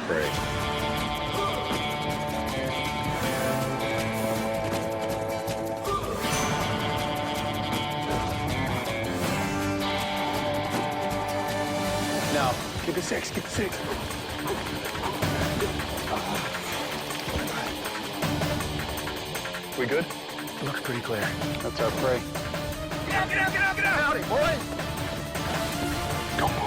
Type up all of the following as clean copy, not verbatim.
prey. Now, keep it 6, keep it 6. We good? Looks pretty clear. That's our prey. Get out, get out, get out, get out! Howdy, boys! Don't move.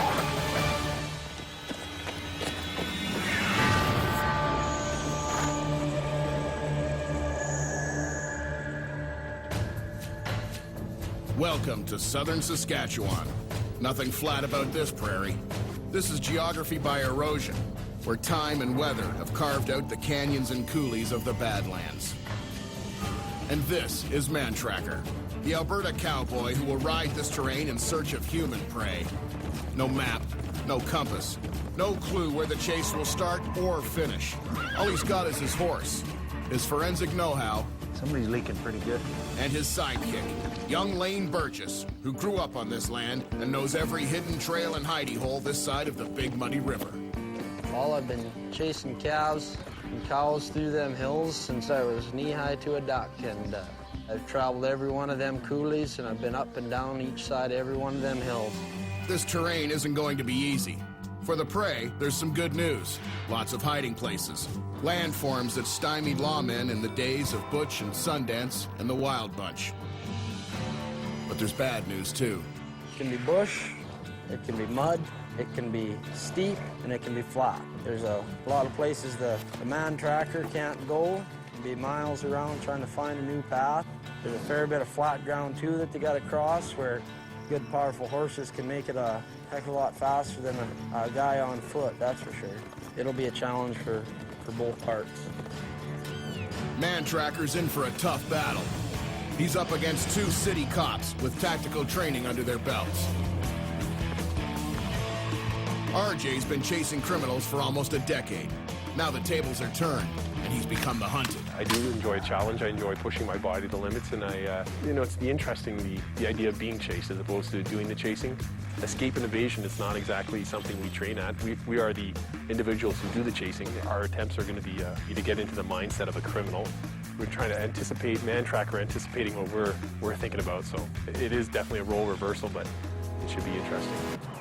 Welcome to southern Saskatchewan. Nothing flat about this prairie. This is geography by erosion, where time and weather have carved out the canyons and coulees of the Badlands. And this is Mantracker, the Alberta cowboy who will ride this terrain in search of human prey. No map, no compass, no clue where the chase will start or finish. All he's got is his horse, his forensic know-how, Somebody's leaking pretty good. and his sidekick, young Lane Burgess, who grew up on this land and knows every hidden trail and hidey hole this side of the Big Muddy River. Well, I've been chasing calves and cows through them hills since I was knee-high to a duck, and I've traveled every one of them coulees, and I've been up and down each side of every one of them hills. This terrain isn't going to be easy. For the prey, there's some good news. Lots of hiding places. Landforms that stymied lawmen in the days of Butch and Sundance and the Wild Bunch. But there's bad news, too. It can be bush, it can be mud, it can be steep, and it can be flat. There's a lot of places the Mantracker can't go. It can be miles around trying to find a new path. There's a fair bit of flat ground, too, that they got to cross, where good, powerful horses can make it a heck of a lot faster than a guy on foot, that's for sure. It'll be a challenge for both parts. Mantracker's in for a tough battle. He's up against 2 city cops with tactical training under their belts. RJ's been chasing criminals for almost a decade. Now the tables are turned, and he's become the hunted. I do enjoy a challenge. I enjoy pushing my body to the limits, and it's the idea of being chased as opposed to doing the chasing. Escape and evasion is not exactly something we train at. We are the individuals who do the chasing. Our attempts are going to be to get into the mindset of a criminal. We're trying to anticipate, Mantracker anticipating what we're thinking about. So it is definitely a role reversal, but it should be interesting.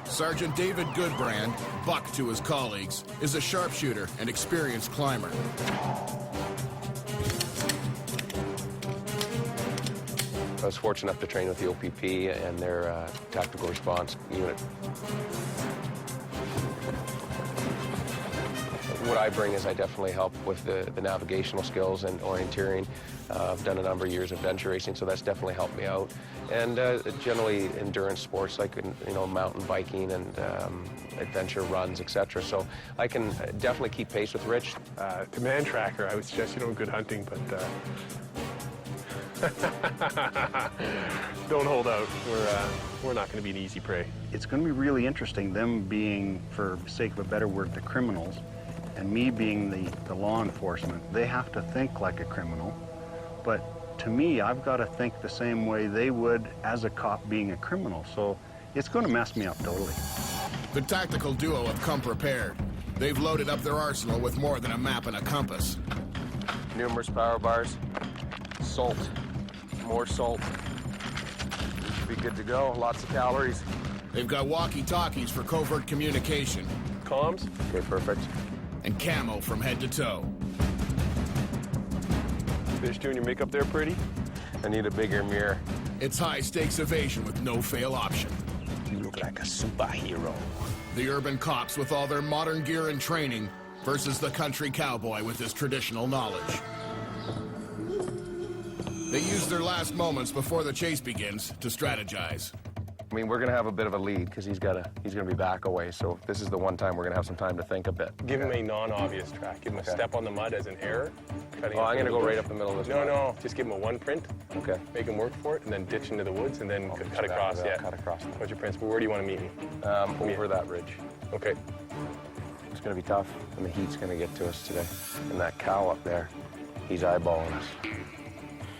Sergeant David Goodbrand, buck to his colleagues, is a sharpshooter and experienced climber. I was fortunate enough to train with the OPP and their tactical response unit. What I bring is I definitely help with the navigational skills and orienteering. I've done a number of years of adventure racing, so that's definitely helped me out. And generally endurance sports like mountain biking and adventure runs, etc. So I can definitely keep pace with Rich. To Mantracker, I would suggest good hunting, but don't hold out. We're not going to be an easy prey. It's going to be really interesting, them being, for sake of a better word, the criminals, and me being the law enforcement. They have to think like a criminal, but to me, I've got to think the same way they would as a cop being a criminal, so it's going to mess me up totally. The tactical duo have come prepared. They've loaded up their arsenal with more than a map and a compass. Numerous power bars, salt, more salt. Be good to go, lots of calories. They've got walkie-talkies for covert communication. Comms? Okay, perfect. And camo from head to toe. Finished doing your makeup there, pretty? I need a bigger mirror. It's high-stakes evasion with no fail option. You look like a superhero. The urban cops with all their modern gear and training versus the country cowboy with his traditional knowledge. They use their last moments before the chase begins to strategize. I mean, we're going to have a bit of a lead because he's going to be back away. So this is the one time we're going to have some time to think a bit. Give him a non-obvious track. Give him a step on the mud as an error. I'm going to go right up the middle of this. No. Just give him a one print. Okay. Make him work for it, and then ditch into the woods, and then cut across. Yeah. Cut across. What's your principle? Where do you want to meet me? Over that ridge. Okay. It's going to be tough, and the heat's going to get to us today. And that cow up there, he's eyeballing us.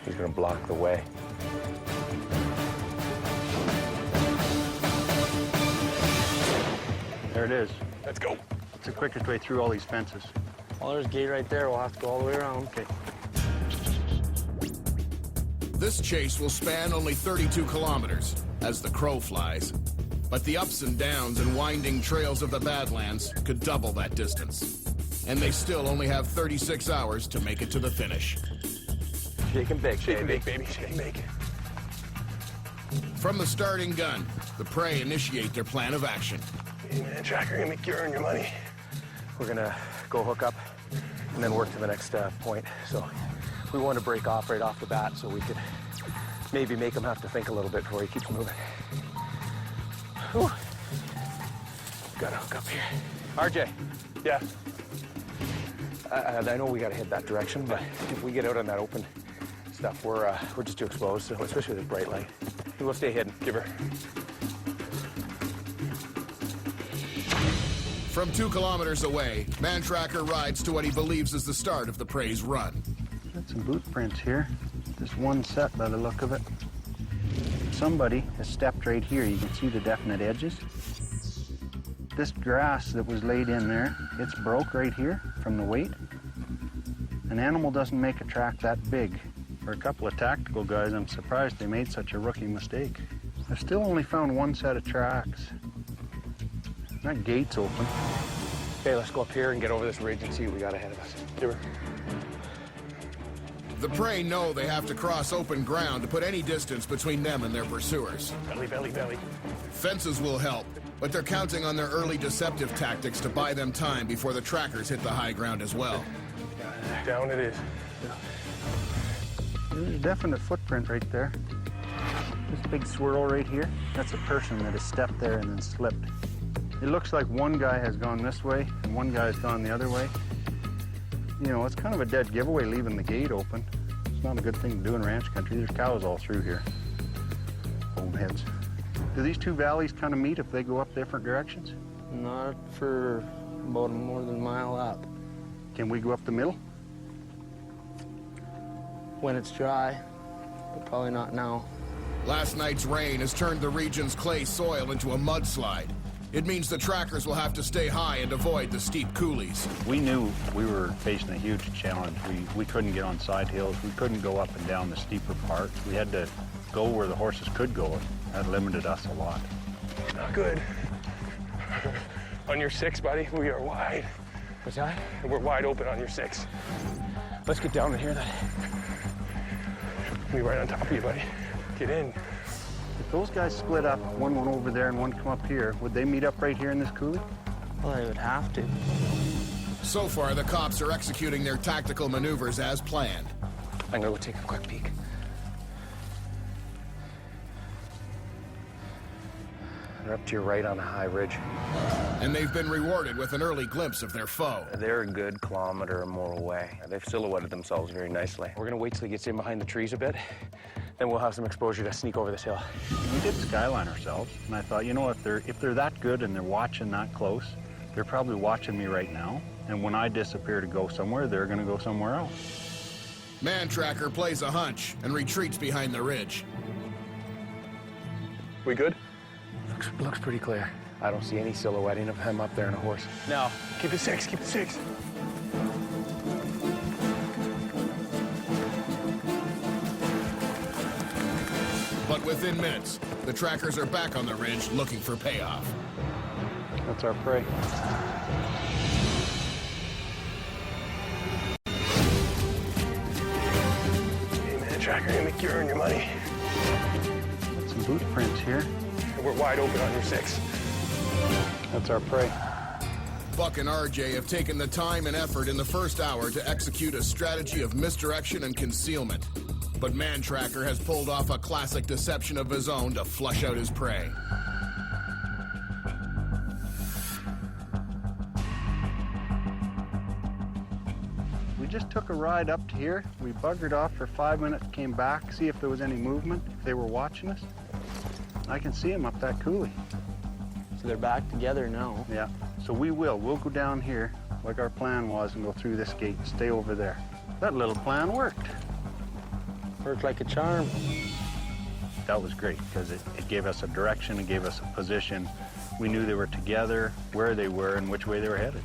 He's going to block the way. There it is. Let's go. the quickest way through all these fences? Well, there's a gate right there. We'll have to go all the way around. Okay. This chase will span only 32 kilometers, as the crow flies. But the ups and downs and winding trails of the Badlands could double that distance. And they still only have 36 hours to make it to the finish. Shake and bake, Shake and bake, baby. Shake and bake. From the starting gun, the prey initiate their plan of action. Hey, Mantracker, gonna make you earn your money. We're gonna go hook up and then work to the next point. So we want to break off right off the bat so we could maybe make him have to think a little bit before he keeps moving. Whew. Gotta hook up here. RJ. Yeah. I know we gotta hit that direction, but if we get out on that open stuff, we're just too exposed, so especially with this bright light. We'll stay hidden. Give her. From 2 kilometers away, Mantracker rides to what he believes is the start of the prey's run. Got some boot prints here. Just one set by the look of it. Somebody has stepped right here. You can see the definite edges. This grass that was laid in there, it's broke right here from the weight. An animal doesn't make a track that big. For a couple of tactical guys, I'm surprised they made such a rookie mistake. I've still only found one set of tracks. That gate's open. Okay, let's go up here and get over this ridge and see what we got ahead of us. Give her. The prey know they have to cross open ground to put any distance between them and their pursuers. Belly, belly, belly. Fences will help, but they're counting on their early deceptive tactics to buy them time before the trackers hit the high ground as well. Down it is. There's a definite footprint right there. This big swirl right here, that's a person that has stepped there and then slipped. It looks like one guy has gone this way and one guy has gone the other way. You know, it's kind of a dead giveaway leaving the gate open. It's not a good thing to do in ranch country. There's cows all through here. Boneheads. Do these two valleys kind of meet if they go up different directions? Not for about more than a mile up. Can we go up the middle? When it's dry, but probably not now. Last night's rain has turned the region's clay soil into a mudslide. It means the trackers will have to stay high and avoid the steep coulees. We knew we were facing a huge challenge. We couldn't get on side hills. We couldn't go up and down the steeper parts. We had to go where the horses could go. That limited us a lot. Not good. On your 6, buddy, we are wide. What's that? We're wide open on your 6. Let's get down and hear that. We right on top of you, buddy. Get in. If those guys split up, one went over there and one come up here, would they meet up right here in this coulee? Well, they would have to. So far, the cops are executing their tactical maneuvers as planned. I'm gonna go take a quick peek. They're up to your right on a high ridge. And they've been rewarded with an early glimpse of their foe. They're a good kilometer or more away. They've silhouetted themselves very nicely. We're gonna wait till he gets in behind the trees a bit, then we'll have some exposure to sneak over this hill. We did skyline ourselves, and I thought, you know, if they're that good and they're watching that close, they're probably watching me right now. And when I disappear to go somewhere, they're gonna go somewhere else. Mantracker plays a hunch and retreats behind the ridge. We good? Looks pretty clear. I don't see any silhouetting of him up there on a horse. No. Keep it 6, keep it 6. But within minutes, the trackers are back on the ridge looking for payoff. That's our prey. Hey, Mantracker, gonna make you earn your money. Got some boot prints here. And we're wide open on your 6. That's our prey. Buck and RJ have taken the time and effort in the first hour to execute a strategy of misdirection and concealment. But Mantracker has pulled off a classic deception of his own to flush out his prey. We just took a ride up to here. We buggered off for 5 minutes, came back, see if there was any movement, if they were watching us. I can see them up that coulee. So they're back together now. Yeah, so we'll go down here like our plan was and go through this gate and stay over there. That little plan worked. Worked like a charm. That was great because it gave us a direction, it gave us a position. We knew they were together, where they were, and which way they were headed.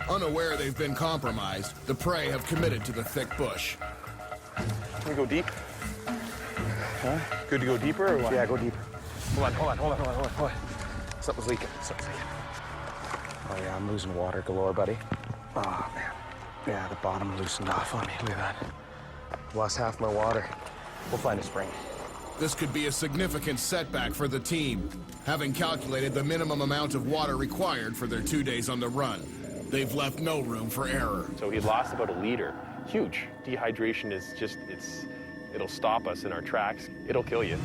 Unaware they've been compromised, the prey have committed to the thick bush. Can we go deep? Huh? Good to go deeper or what? Yeah, go deeper. Hold on. Something's leaking. Oh yeah, I'm losing water galore, buddy. Oh man. Yeah, the bottom loosened off on me. Look at that. Lost half my water. We'll find a spring. This could be a significant setback for the team, having calculated the minimum amount of water required for their 2 days on the run. They've left no room for error. So he lost about a liter. Huge. Dehydration is just, it'll stop us in our tracks. It'll kill you.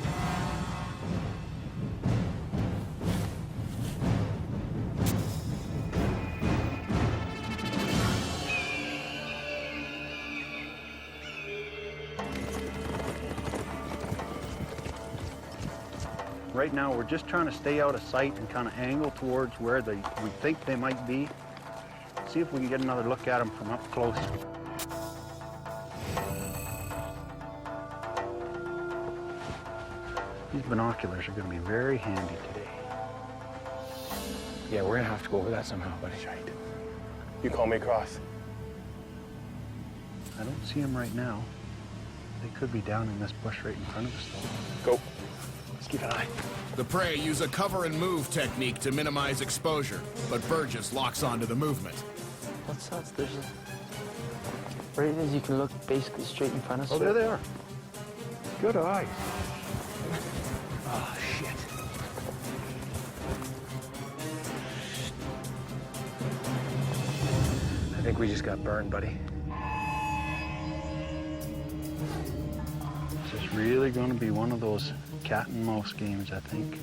Right now, we're just trying to stay out of sight and kind of angle towards where we think they might be. See if we can get another look at them from up close. These binoculars are going to be very handy today. Yeah, we're gonna have to go over that somehow, buddy. You call me across. I don't see them right now. They could be down in this bush right in front of us, though. Go. Let's keep an eye. The prey use a cover and move technique to minimize exposure, but Burgess locks onto the movement. What's that? There's a... Right as you can look basically straight in front of us. Oh, there they are. Good eye. Oh, shit. I think we just got burned, buddy. This is really going to be one of those cat and mouse games, I think.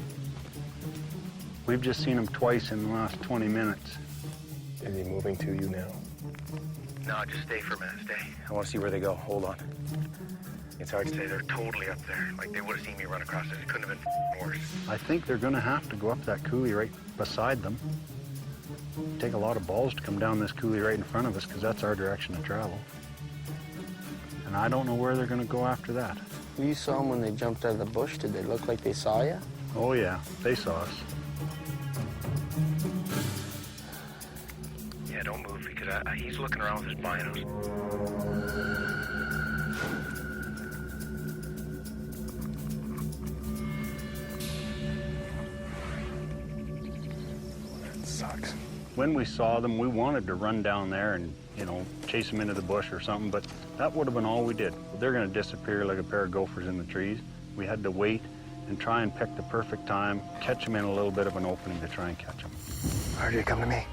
We've just seen them twice in the last 20 minutes. Is he moving to you now? No, just stay for a minute, stay. I want to see where they go. Hold on. It's hard to say. They're totally up there. Like, they would have seen me run across it. It couldn't have been worse. I think they're going to have to go up that coulee right beside them. Take a lot of balls to come down this coulee right in front of us, because that's our direction of travel. And I don't know where they're going to go after that. You saw them when they jumped out of the bush. Did they look like they saw you? Oh yeah, they saw us. Yeah, don't move, because he's looking around with his binos. That sucks. When we saw them, we wanted to run down there and, you know, chase them into the bush or something, but that would have been all we did. They're going to disappear like a pair of gophers in the trees. We had to wait and try and pick the perfect time, catch them in a little bit of an opening to try and catch them. RJ, come to me.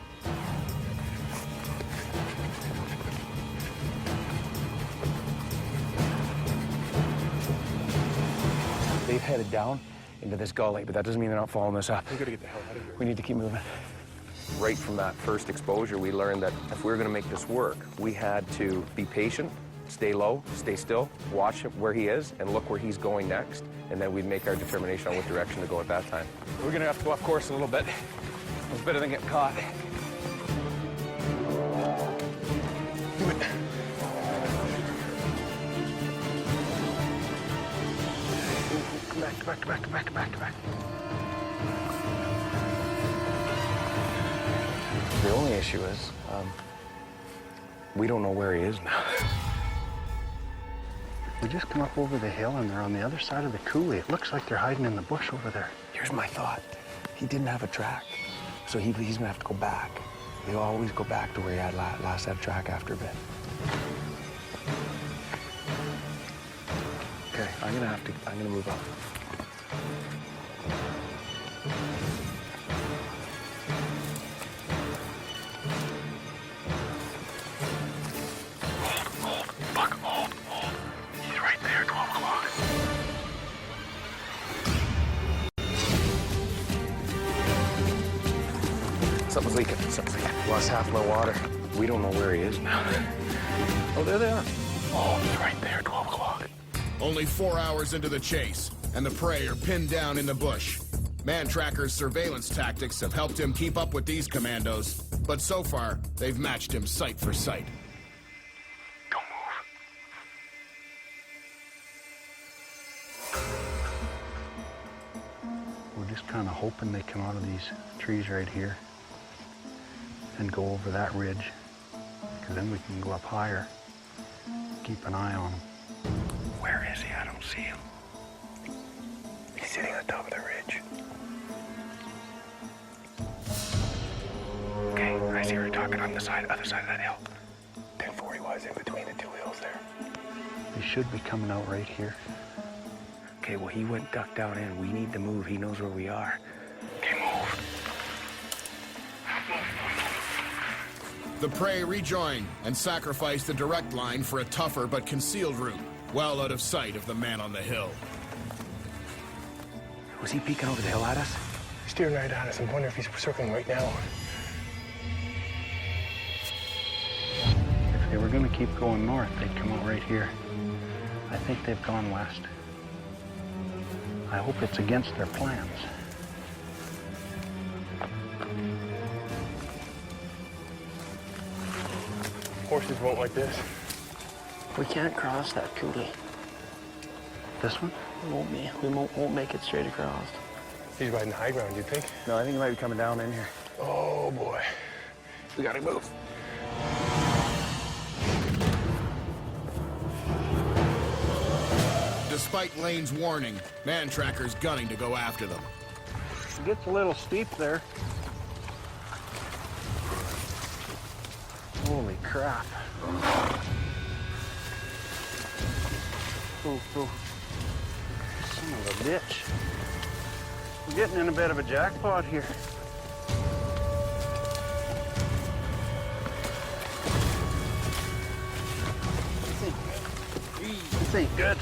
They've headed down into this gully, but that doesn't mean they're not following us up. We gotta get the hell out of here. We need to keep moving. Right from that first exposure, we learned that if we were going to make this work, we had to be patient, stay low, stay still, watch where he is, and look where he's going next, and then we'd make our determination on what direction to go at that time. We're gonna have to go off course a little bit. It's better than getting caught. Do it. Back. The only issue is, we don't know where he is now. We just come up over the hill and they're on the other side of the coulee. It looks like they're hiding in the bush over there. Here's my thought. He didn't have a track, so he's gonna have to go back. He'll always go back to where he had last had a track after a bit. Okay, I'm gonna move up. Hold. He's right there, 12 o'clock. Something's leaking. Lost half my water. We don't know where he is now. Oh, there they are. Oh, he's right there, 12 o'clock. Only 4 hours into the chase, and the prey are pinned down in the bush. Mantracker's surveillance tactics have helped him keep up with these commandos, but so far, they've matched him sight for sight. Don't move. We're just kind of hoping they come out of these trees right here. and go over that ridge, because then we can go up higher, keep an eye on him. Where is he? I don't see him. He's sitting on top of the ridge. Okay, I see her talking on the other side of that hill. 1040 was in between the two hills there. He should be coming out right here. Okay, well, he went duck down in. We need to move. He knows where we are. Okay, move. The prey rejoin and sacrifice the direct line for a tougher but concealed route, well out of sight of the man on the hill. Was he peeking over the hill at us? He's steering right at us. I wonder if he's circling right now. If they were going to keep going north, they'd come out right here. I think they've gone west. I hope it's against their plans. Horses won't like this. We can't cross that coulee. This one? We won't make it straight across. He's riding high ground, do you think? No, I think he might be coming down in here. Oh, boy. We gotta move. Despite Lane's warning, Mantracker's gunning to go after them. It gets a little steep there. Holy crap. Oh, oh. Son of a bitch. We're getting in a bit of a jackpot here. This ain't good.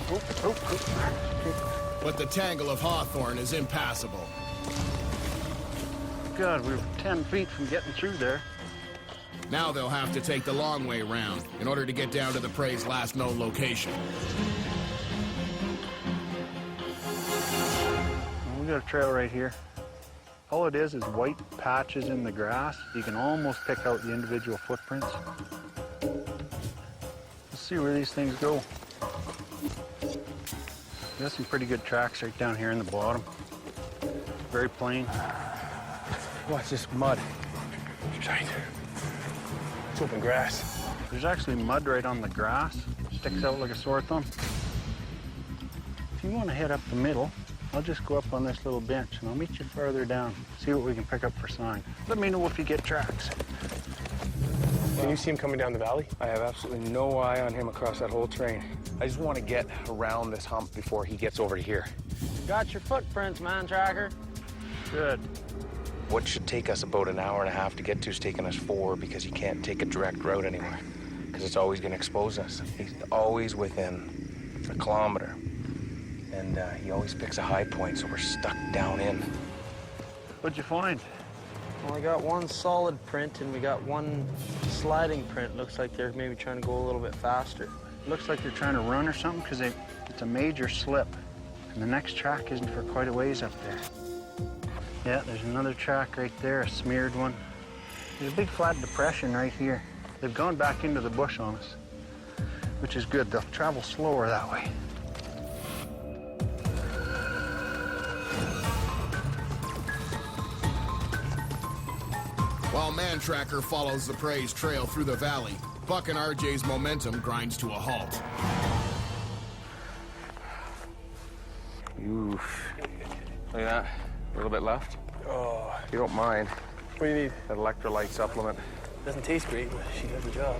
Oh, oh, oh. But the tangle of hawthorn is impassable. God, we were 10 feet from getting through there. Now they'll have to take the long way round in order to get down to the prey's last known location. We got a trail right here. All it is white patches in the grass. You can almost pick out the individual footprints. Let's see where these things go. There's some pretty good tracks right down here in the bottom. Very plain. Watch this mud. Tight. It's open grass. There's actually mud right on the grass. Sticks out like a sore thumb. If you want to head up the middle, I'll just go up on this little bench and I'll meet you farther down. See what we can pick up for sign. Let me know if you get tracks. Can you see him coming down the valley? I have absolutely no eye on him across that whole terrain. I just want to get around this hump before he gets over to here. Got your footprints, Mantracker. Good. What should take us about an hour and a half to get to is taking us 4 because he can't take a direct route anywhere. Because it's always going to expose us. He's always within a kilometer. And he always picks a high point, so we're stuck down in. What'd you find? Well, I got one solid print and we got one sliding print. Looks like they're maybe trying to go a little bit faster. Looks like they're trying to run or something because it's a major slip. And the next track isn't for quite a ways up there. Yeah, there's another track right there, a smeared one. There's a big flat depression right here. They've gone back into the bush on us, which is good. They'll travel slower that way. While Mantracker follows the prey's trail through the valley, Buck and RJ's momentum grinds to a halt. Oof. Look at that. A little bit left. Oh, If you don't mind, what do you need? that electrolyte supplement. Doesn't taste great, but she does the job.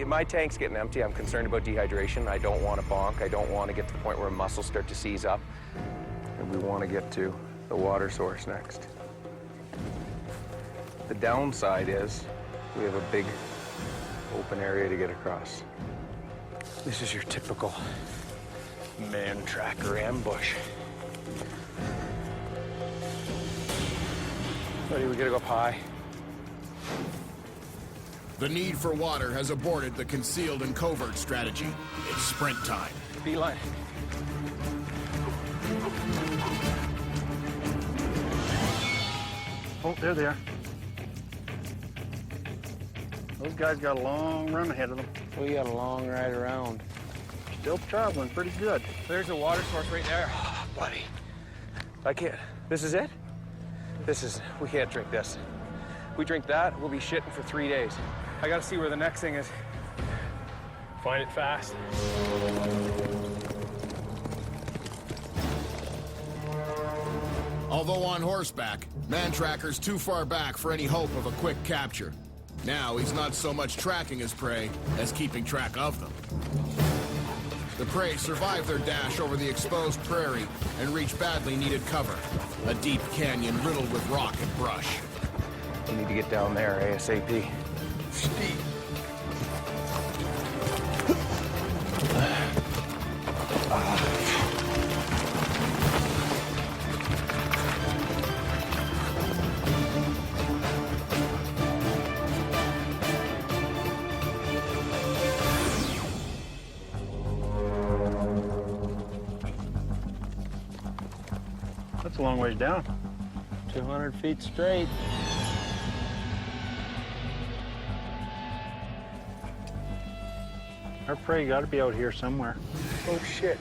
My tank's getting empty. I'm concerned about dehydration. I don't want to bonk. I don't want to get to the point where muscles start to seize up. And we want to get to the water source next. The downside is we have a big open area to get across. This is your typical Mantracker ambush. Buddy, we gotta go up high. The need for water has aborted the concealed and covert strategy. It's sprint time. Beeline. Oh, there they are. Those guys got a long run ahead of them. We got a long ride around. Still traveling pretty good. There's a water source right there. Buddy. I can't. This is it? We can't drink this. If we drink that, we'll be shitting for 3 days. I gotta see where the next thing is. Find it fast. Although on horseback, Mantracker's too far back for any hope of a quick capture. Now he's not so much tracking his prey as keeping track of them. The prey survive their dash over the exposed prairie and reach badly needed cover, a deep canyon riddled with rock and brush. We need to get down there ASAP. Steep. That's a long ways down. 200 feet straight. Our prey got to be out here somewhere. Oh shit.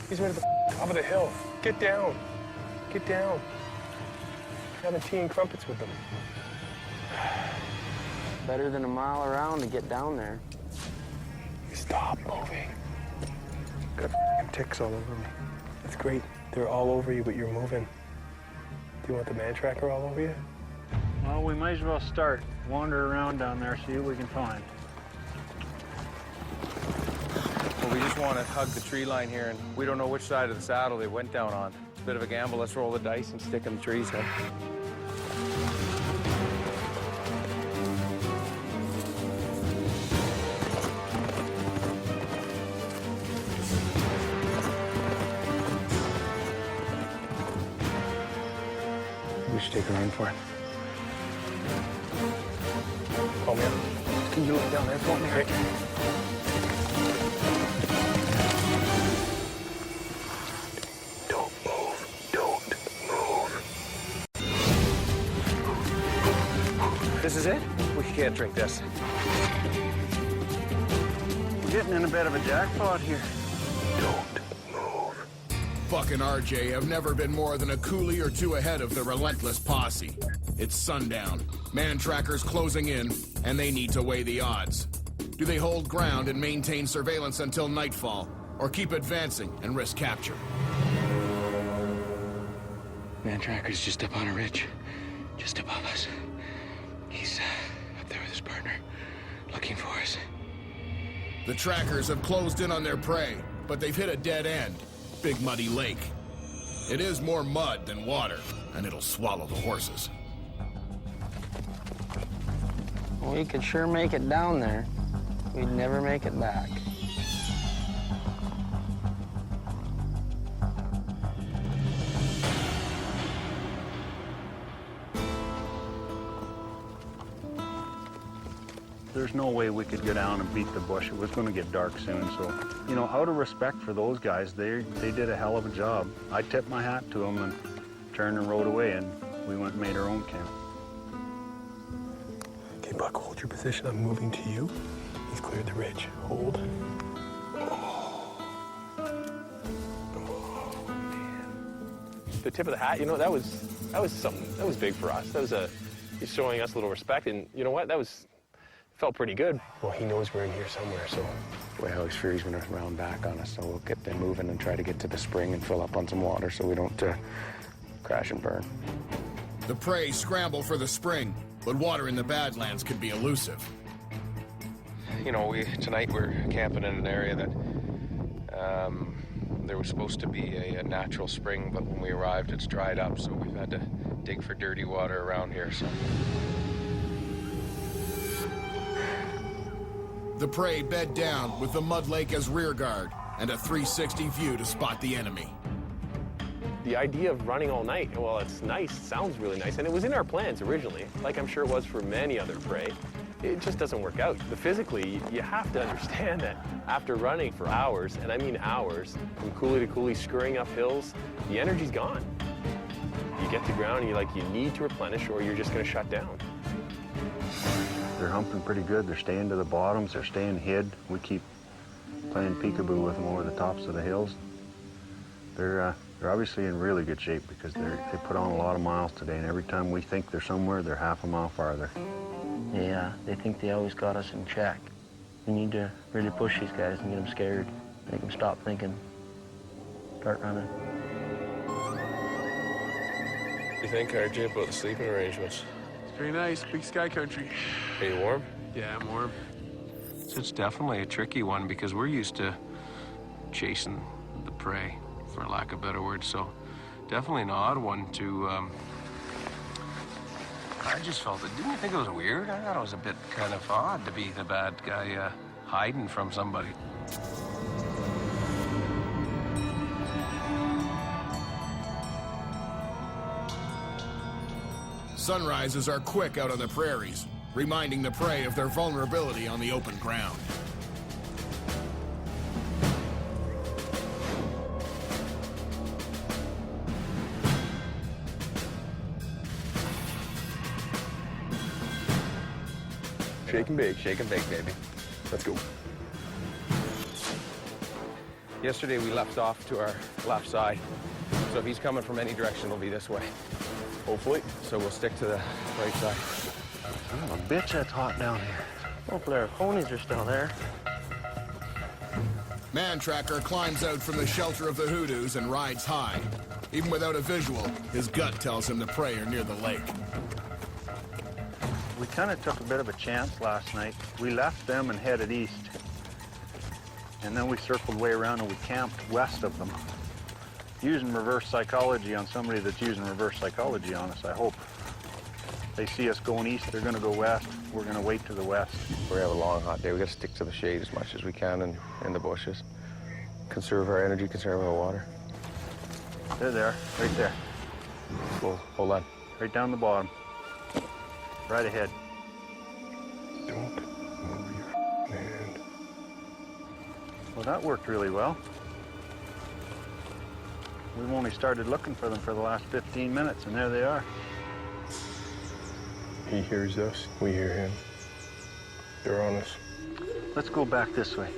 He's right at the top of the hill. Get down. Get down. Having tea and crumpets with them. Better than a mile around to get down there. Stop moving. Got f***ing ticks all over me. That's great. They're all over you, but you're moving. Do you want the Mantracker all over you? Well, we might as well start. Wander around down there, see what we can find. Well, we just want to hug the tree line here, and we don't know which side of the saddle they went down on. It's a bit of a gamble. Let's roll the dice and stick in the trees here. We should take a run for it. Call me up. Can you look down there for me? Right. Don't move. Don't move. This is it? We can't drink this. We're getting in a bit of a jackpot here. Don't move. Fucking RJ have never been more than a coolie or two ahead of the relentless posse. It's sundown. Mantracker's closing in, and they need to weigh the odds. Do they hold ground and maintain surveillance until nightfall, or keep advancing and risk capture? Mantracker's just up on a ridge, just above us. He's up there with his partner, looking for us. The trackers have closed in on their prey, but they've hit a dead end. Big muddy lake. It is more mud than water, and it'll swallow the horses. We could sure make it down there. We'd never make it back. There's no way we could go down and beat the bush. It was going to get dark soon, so, you know, out of respect for those guys, they did a hell of a job. I tipped my hat to them and turned and rode away, and we went and made our own camp. Okay, Buck, hold your position. I'm moving to you. He's cleared the ridge. Hold. Oh, man. The tip of the hat, you know, that was something. That was big for us. That was he's showing us a little respect, and you know what? Felt pretty good. Well, he knows we're in here somewhere, so. Well, he's sure he's going to round back on us, so we'll get them moving and try to get to the spring and fill up on some water so we don't crash and burn. The prey scramble for the spring, but water in the Badlands can be elusive. You know, tonight we're camping in an area that there was supposed to be a natural spring, but when we arrived, it's dried up, so we've had to dig for dirty water around here. So. The prey bed down with the mud lake as rear guard and a 360 view to spot the enemy. The idea of running all night, well, it's nice, sounds really nice, and it was in our plans originally, like I'm sure it was for many other prey. It just doesn't work out. But physically, you have to understand that after running for hours, and I mean hours, from coulee to coulee, scurrying up hills, the energy's gone. You get to ground and you need to replenish or you're just gonna shut down. They're humping pretty good. They're staying to the bottoms. They're staying hid. We keep playing peekaboo with them over the tops of the hills. They're obviously in really good shape because they put on a lot of miles today, and every time we think they're somewhere, they're half a mile farther. Yeah, they think they always got us in check. We need to really push these guys and get them scared, make them stop thinking, start running. What do you think, RJ, about the sleeping arrangements? It's very nice, big sky country. Are you warm? Yeah, I'm warm. So it's definitely a tricky one because we're used to chasing the prey, for lack of better words. So definitely an odd one to. I just felt it. Didn't you think it was weird? I thought it was a bit kind of odd to be the bad guy hiding from somebody. Sunrises are quick out on the prairies, reminding the prey of their vulnerability on the open ground. Shake and bake, baby. Let's go. Yesterday we left off to our left side, so if he's coming from any direction, it'll be this way. Hopefully. So we'll stick to the right side. Son of a bitch, that's hot down here. Hopefully our ponies are still there. Mantracker climbs out from the shelter of the hoodoos and rides high. Even without a visual, his gut tells him the prey are near the lake. We kind of took a bit of a chance last night. We left them and headed east. And then we circled way around and we camped west of them. Using reverse psychology on somebody that's using reverse psychology on us, I hope. They see us going east, they're gonna go west. We're gonna wait to the west. We have a long, hot day. We gotta stick to the shade as much as we can and in the bushes. Conserve our energy, conserve our water. They're there, right there. Cool. Hold on. Right down the bottom. Right ahead. Don't move your hand. Well, that worked really well. We've only started looking for them for the last 15 minutes, and there they are. He hears us, we hear him. They're on us. Let's go back this way.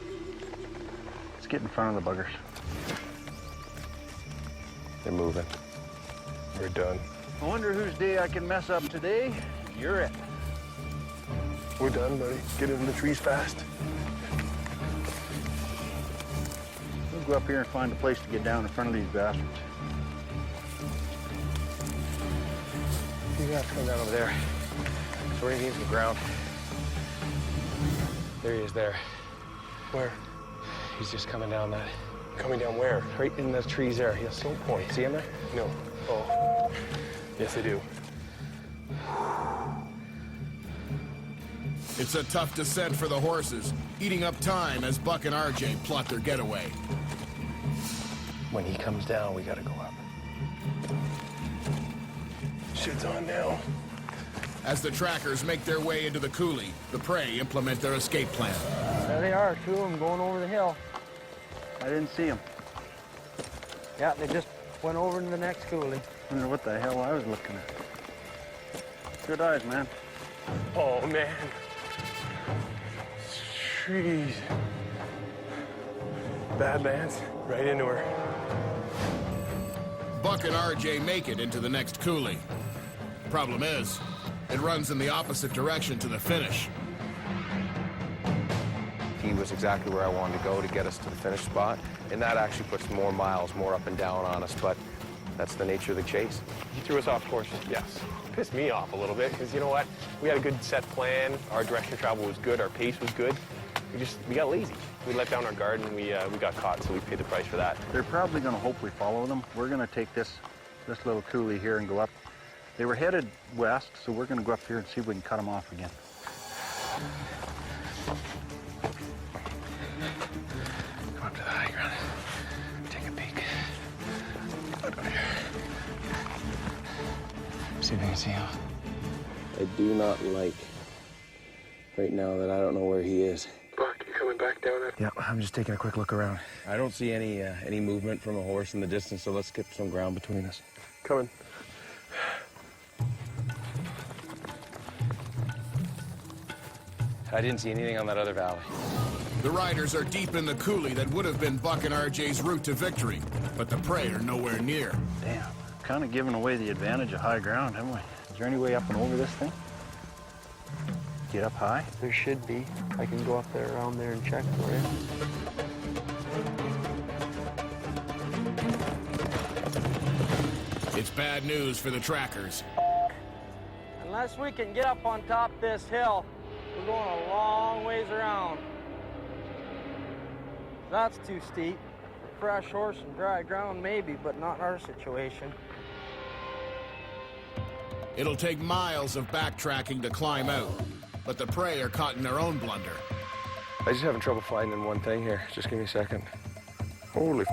Let's get in front of the buggers. They're moving. We're done. I wonder whose day I can mess up today. You're it. We're done, buddy. Get in the trees fast. We'll go up here and find a place to get down in front of these bastards. You guys come down over there. So where he needs the ground. There he is there. Where? He's just coming down that. Coming down where? Right in the trees there. He'll still point. See him there? No. Oh. Yes, I do. It's a tough descent for the horses, eating up time as Buck and RJ plot their getaway. When he comes down, we gotta go up. Shit's on now. As the trackers make their way into the coulee, the prey implement their escape plan. There they are, two of them going over the hill. I didn't see them. Yeah, they just went over to the next coulee. I wonder what the hell I was looking at. Good eyes, man. Oh, man. Trees. Badlands. Right into her. Buck and RJ make it into the next coulee. Problem is, it runs in the opposite direction to the finish. He was exactly where I wanted to go to get us to the finish spot, and that actually puts more miles, more up and down on us, but that's the nature of the chase. He threw us off course, yes. Pissed me off a little bit, because you know what? We had a good set plan. Our direction of travel was good. Our pace was good. We got lazy. We let down our guard, and we got caught, so we paid the price for that. They're probably going to hope we follow them. We're going to take this little coulee here and go up. They were headed west, so we're going to go up here and see if we can cut them off again. Come up to the high ground. Take a peek. See if we can see him. I do not like right now that I don't know where he is. Buck, you coming back down it? Yeah, I'm just taking a quick look around. I don't see any movement from a horse in the distance, so let's get some ground between us. Coming. I didn't see anything on that other valley. The riders are deep in the coulee that would have been Buck and RJ's route to victory, but the prey are nowhere near. Damn, kind of giving away the advantage of high ground, haven't we? Is there any way up and over this thing? Get up high? There should be. I can go up there, around there and check for you. It's bad news for the trackers. Unless we can get up on top this hill, we're going a long ways around. That's too steep. For fresh horse and dry ground, maybe, but not our situation. It'll take miles of backtracking to climb out, but the prey are caught in their own blunder. I just having trouble finding one thing here. Just give me a second. Holy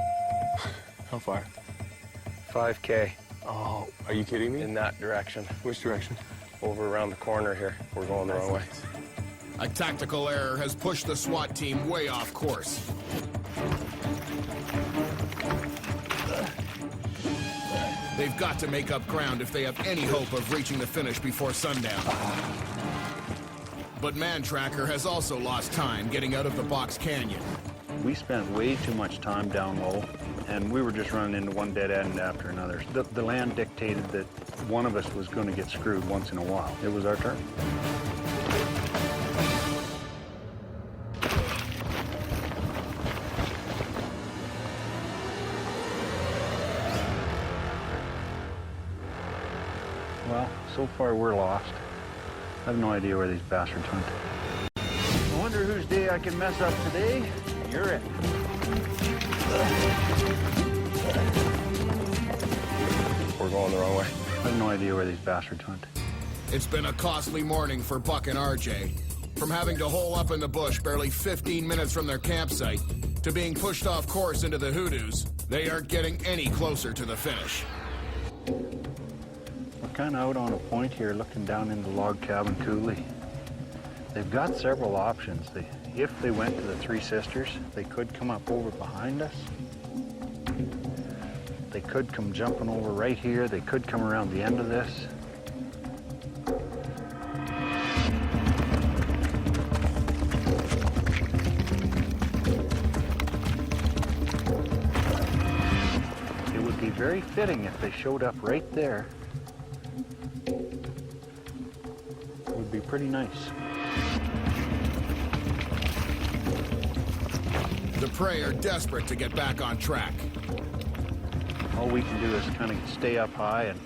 How far? 5K Oh, are you kidding me? in that direction. Which direction? Over around the corner here. We're going the wrong way. A tactical error has pushed the SWAT team way off course. They've got to make up ground if they have any hope of reaching the finish before sundown. But Mantracker has also lost time getting out of the box canyon. We spent way too much time down low, and we were just running into one dead end after another. The land dictated that one of us was going to get screwed once in a while. It was our turn. Well, so far we're lost. I have no idea where these bastards went. I wonder whose day I can mess up today. You're it. We're going the wrong way. I have no idea where these bastards went. It's been a costly morning for Buck and RJ. From having to hole up in the bush barely 15 minutes from their campsite to being pushed off course into the hoodoos, they aren't getting any closer to the finish. We're kind of out on a point here looking down into Log Cabin Coulee. They've got several options. If they went to the Three Sisters, they could come up over behind us. They could come jumping over right here. They could come around the end of this. It would be very fitting if they showed up right there. It would be pretty nice. The prey are desperate to get back on track. All we can do is kind of stay up high and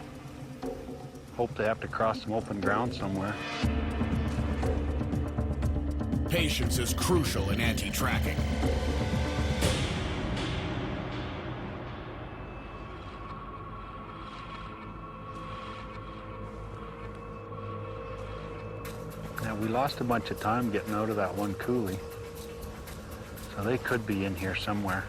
hope they have to cross some open ground somewhere. Patience is crucial in anti-tracking. Now, we lost a bunch of time getting out of that one coulee, so they could be in here somewhere.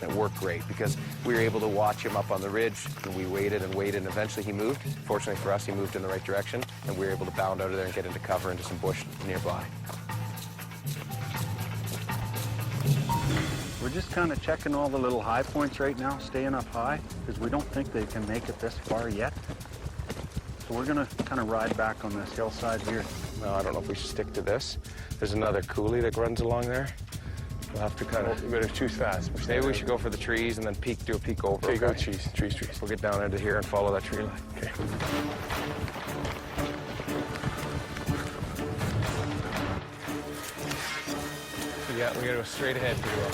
It worked great because we were able to watch him up on the ridge, and we waited and waited, and eventually he moved. Fortunately for us, he moved in the right direction, and we were able to bound out of there and get into cover into some bush nearby. We're just kind of checking all the little high points right now, staying up high, because we don't think they can make it this far yet. So we're going to kind of ride back on this hillside here. Well, I don't know if we should stick to this. There's another coulee that runs along there. We'll have to kind of... We better choose fast. Maybe we should go for the trees and then do a peek over. Okay, go trees. We'll get down into here and follow that tree line. Okay. Yeah, we gotta go straight ahead pretty well.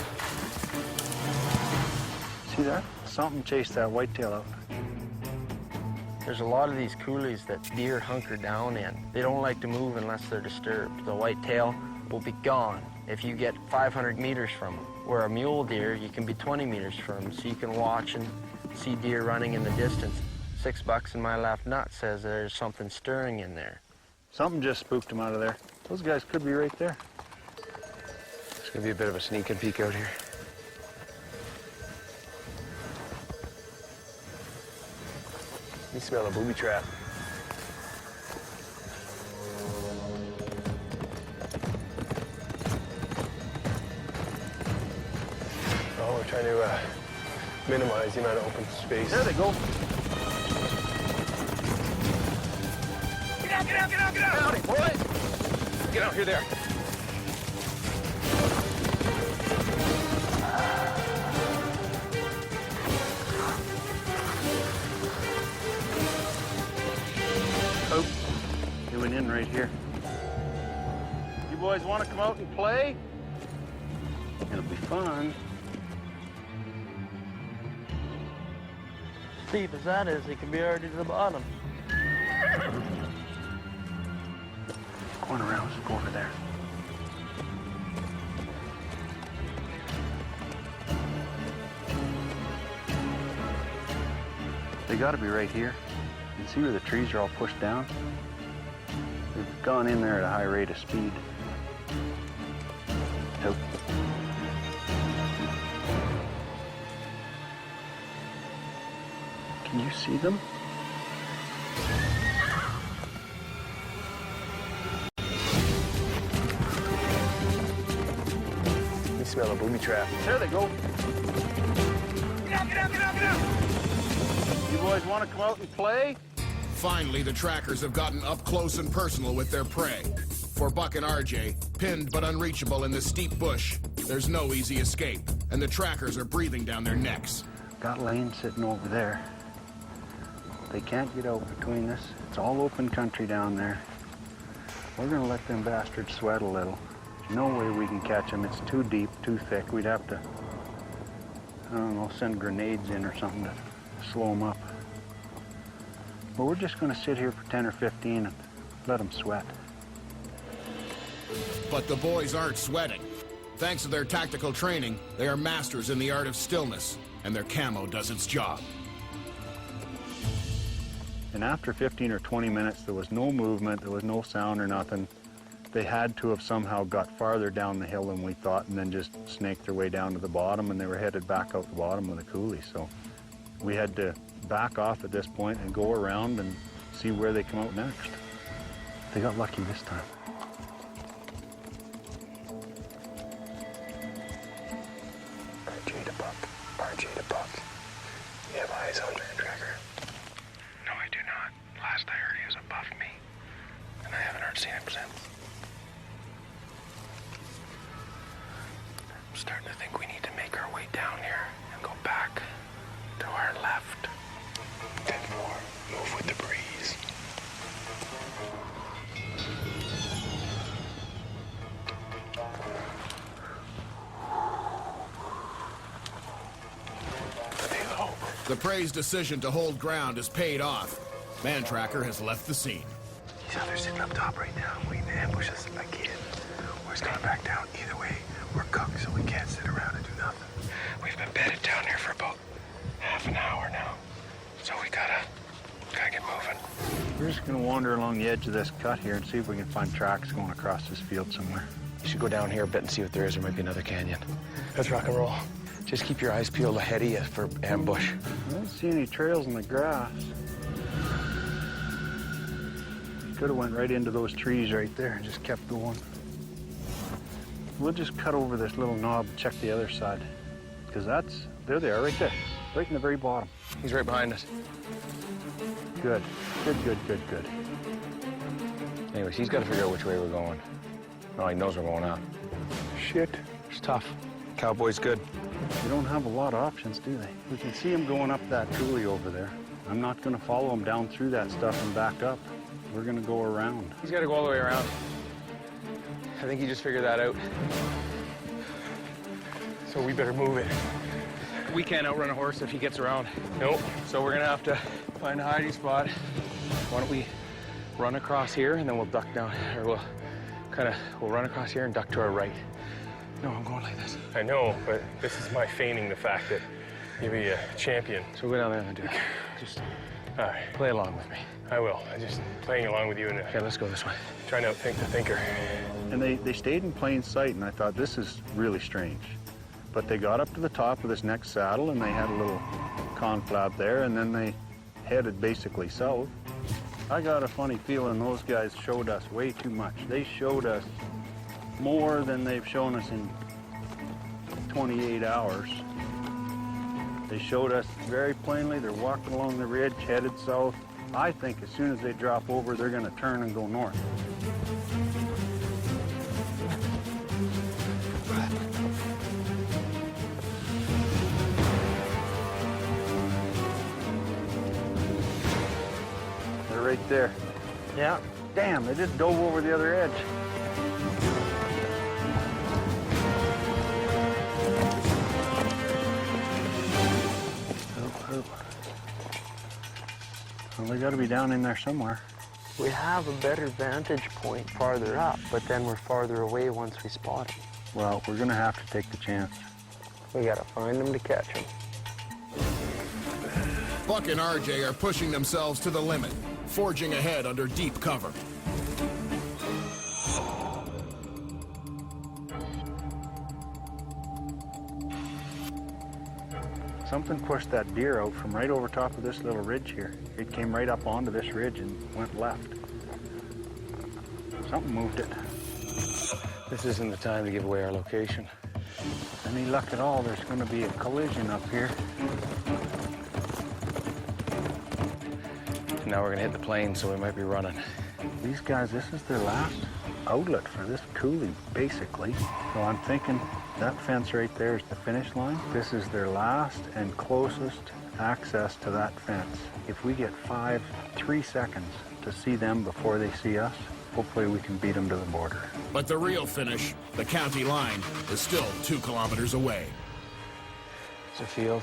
See that? Something chased that whitetail out. There's a lot of these coulees that deer hunker down in. They don't like to move unless they're disturbed. The whitetail will be gone if you get 500 meters from them. Where a mule deer, you can be 20 meters from them, so you can watch and see deer running in the distance. $6 in my left nut says there's something stirring in there. Something just spooked them out of there. Those guys could be right there. It's gonna be a bit of a sneak and peek out here. You smell a booby trap. Trying to minimize the amount of open space. There they go. Get out, get out, get out, get out! Howdy, boys. Get out, here they are. Oh, they went in right here. You boys want to come out and play? It'll be fun. Deep as that is, it can be already to the bottom. Going around, let's go over there. They got to be right here. You see where the trees are all pushed down? They've gone in there at a high rate of speed. Nope. Can you see them? You smell a booby trap. There they go. Get out, get out, get out, get out! You boys want to come out and play? Finally, the trackers have gotten up close and personal with their prey. For Buck and RJ, pinned but unreachable in the steep bush, there's no easy escape, and the trackers are breathing down their necks. Got Lane sitting over there. They can't get out between us. It's all open country down there. We're gonna let them bastards sweat a little. There's no way we can catch them. It's too deep, too thick. We'd have to, I don't know, send grenades in or something to slow them up. But we're just gonna sit here for 10 or 15 and let them sweat. But the boys aren't sweating. Thanks to their tactical training, they are masters in the art of stillness, and their camo does its job. And after 15 or 20 minutes, there was no movement, there was no sound or nothing. They had to have somehow got farther down the hill than we thought and then just snaked their way down to the bottom, and they were headed back out the bottom of the coulee. So we had to back off at this point and go around and see where they come out next. They got lucky this time. RJ to Buck. RJ to Buck. You have eyes on Mantracker? No, I do not. Last I heard he was above me, and I haven't seen him since. I'm starting to think we need to make our way down here and go back to our left. 10 more. Move with the breeze. The prey's decision to hold ground has paid off. Mantracker has left the scene. He's either sitting up top right now, waiting to ambush us again, or he's coming back down. Either way, we're cooked, so we can't sit around and do nothing. We've been bedded down here for about half an hour now, so we gotta get moving. We're just gonna wander along the edge of this cut here and see if we can find tracks going across this field somewhere. You should go down here a bit and see what there is. There might be another canyon. Let's rock and roll. Just keep your eyes peeled ahead of you for ambush. I don't see any trails in the grass. Could have went right into those trees right there and just kept going. We'll just cut over this little knob and check the other side. Because there they are, right there. Right in the very bottom. He's right behind us. Good. Good. Anyways, he's got to figure out which way we're going. Oh, he knows we're going out. Shit. It's tough. Cowboy's good. They don't have a lot of options, do they? We can see him going up that coulee over there. I'm not going to follow him down through that stuff and back up. We're going to go around. He's got to go all the way around. I think he just figured that out. So we better move it. We can't outrun a horse if he gets around. Nope. So we're gonna have to find a hiding spot. Why don't we run across here and then we'll duck down, or we'll run across here and duck to our right. No, I'm going like this. I know, but this is my feigning the fact that you'll be a champion. So we'll go down there and do it. Just All right. play along with me. I will. I'm just playing along with you and Okay, let's go this way. trying to outthink the thinker. And they stayed in plain sight, and I thought, this is really strange. But they got up to the top of this next saddle, and they had a little conflab there, and then they headed basically south. I got a funny feeling those guys showed us way too much. They showed us more than they've shown us in 28 hours. They showed us very plainly they're walking along the ridge, headed south. I think as soon as they drop over, they're going to turn and go north. They're right there. Yeah. Damn, they just dove over the other edge. Well, they got to be down in there somewhere. We have a better vantage point farther up, but then we're farther away once we spot them. Well, we're going to have to take the chance. We got to find them to catch them. Buck and RJ are pushing themselves to the limit, forging ahead under deep cover. Something pushed that deer out from right over top of this little ridge here. It came right up onto this ridge and went left. Something moved it. This isn't the time to give away our location. Any luck at all, there's going to be a collision up here. Now we're gonna hit the plain, so we might be running. These guys, this is their last outlet for this coulee, basically. So I'm thinking that fence right there is the finish line. This is their last and closest access to that fence. If we get 3 seconds to see them before they see us, hopefully we can beat them to the border. But the real finish, the county line, is still 2 kilometers away. It's a field.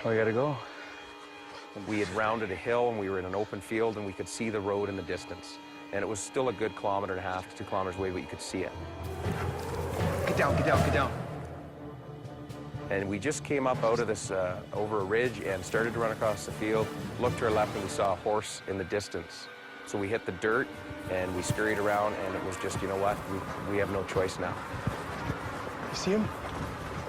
Damn, we gotta go. We had rounded a hill and we were in an open field and we could see the road in the distance. And it was still a good 1.5 to 2 kilometers away, but you could see it. Get down, get down, get down. And we just came up out of this, over a ridge and started to run across the field, looked to our left and we saw a horse in the distance. So we hit the dirt and we scurried around and it was just, you know what, we have no choice now. You see him?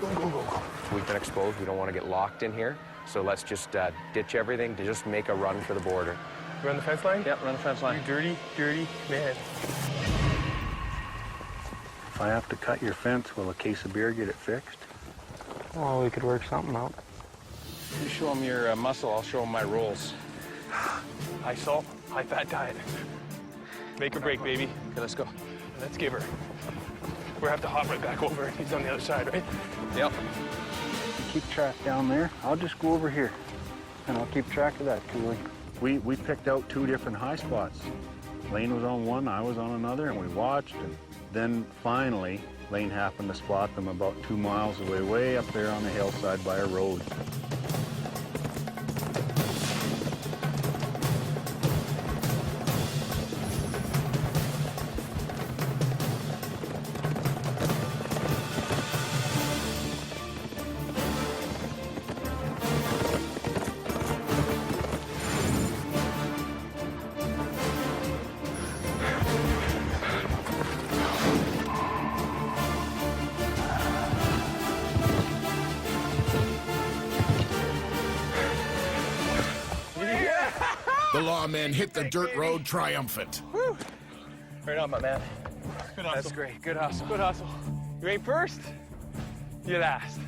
Go, go, go, go. We've been exposed, we don't want to get locked in here. So let's just ditch everything to just make a run for the border. Run the fence line? Yep, run the fence line. You dirty, dirty man. If I have to cut your fence, will a case of beer get it fixed? Well, we could work something out. You show them your muscle, I'll show them my rolls. High salt, high fat diet. Make or break, baby. Okay, let's go. Let's give her. We'll have to hop right back over. He's on the other side, right? Yep. Keep track down there. I'll just go over here and I'll keep track of that coulee. We picked out 2 different high spots. Lane was on one, I was on another, and we watched, and then finally Lane happened to spot them about 2 miles away, way up there on the hillside by a road. The lawmen hit the dirt road triumphant. Woo. Right on, my man. Good hustle. That's great, good hustle. Good hustle. You ain't first, you're last.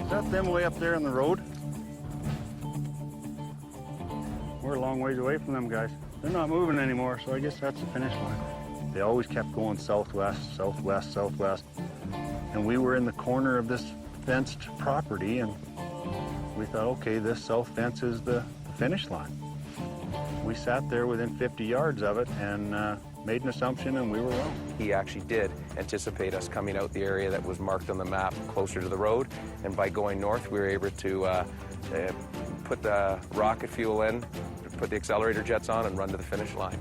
Is that them way up there on the road? We're a long ways away from them guys. They're not moving anymore, so I guess that's the finish line. They always kept going southwest, southwest, southwest. And we were in the corner of this fenced property, and we thought, okay, this south fence is the finish line. We sat there within 50 yards of it and made an assumption, and we were wrong. He actually did anticipate us coming out the area that was marked on the map closer to the road, and by going north, we were able to put the rocket fuel in, put the accelerator jets on, and run to the finish line.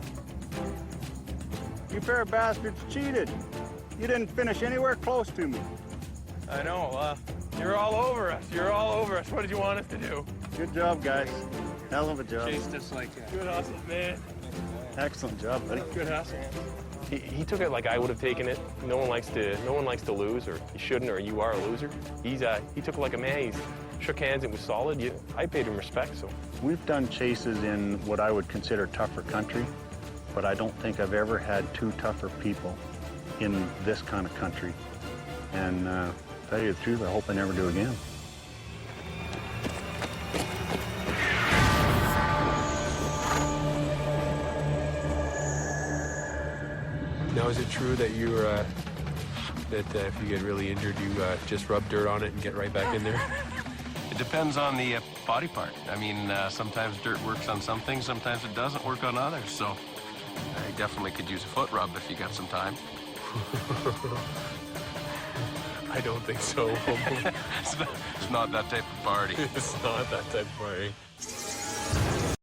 You pair of bastards cheated. You didn't finish anywhere close to me. I know, you're all over us. You're all over us. What did you want us to do? Good job, guys. Hell of a job. Chased us like that. Good hustle, man. Excellent job, buddy. Good hustle. He took it like I would have taken it. No one likes to lose, or you shouldn't, or you are a loser. He took it like a man. He shook hands and was solid. I paid him respect, so. We've done chases in what I would consider tougher country, but I don't think I've ever had 2 tougher people in this kind of country And to tell you the truth, I hope I never do again. Now, is it true that if you get really injured, you just rub dirt on it and get right back in there? It depends on the body part. I mean, sometimes dirt works on some things, sometimes it doesn't work on others. So I definitely could use a foot rub if you got some time. I don't think so. It's not that type of party. It's not that type of party.